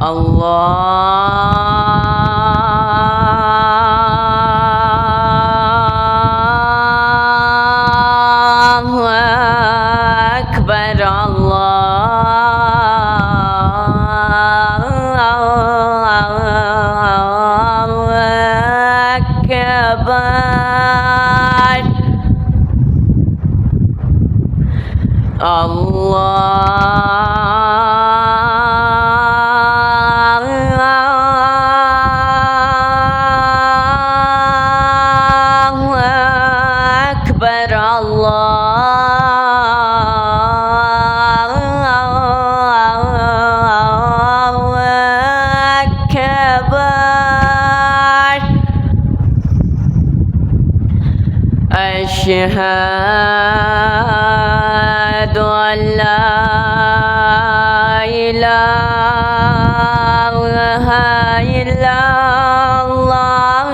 الله أكبر الله أكبر أشهد أن لا إله إلا الله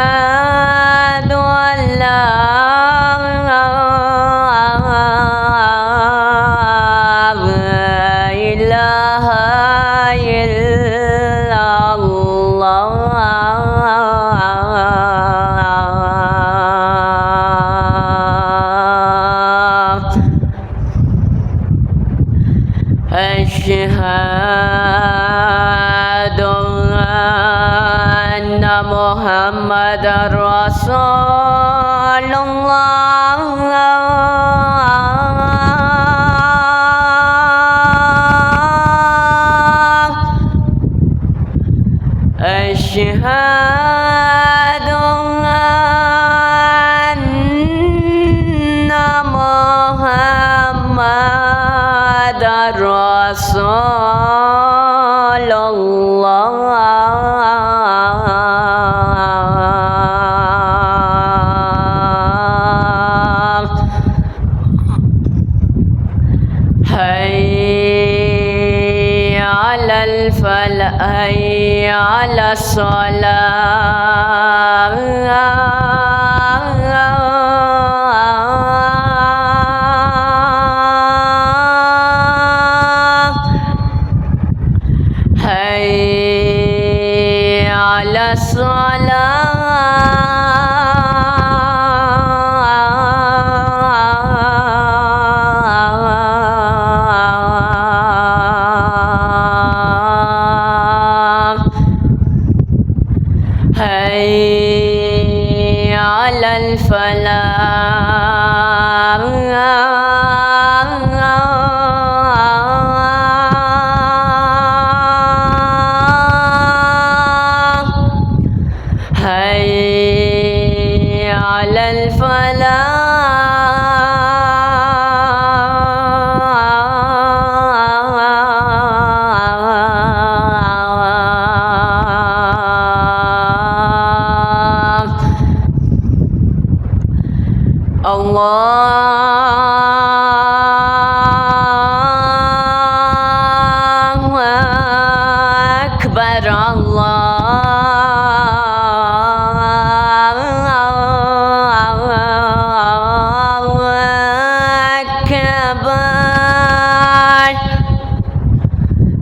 أشهد أن لا إله إلا الله أشهد أن محمدًا رسول الله أشهد أن محمدًا رسول الله حي على الفلاح حي على الصلاة حي على الصلاة حي على الفلاح حي على الفلاح الله أكبر الله أكبر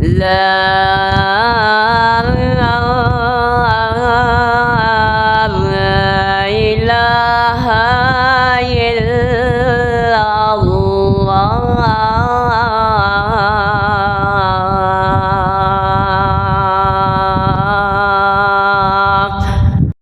لا إله إلا الله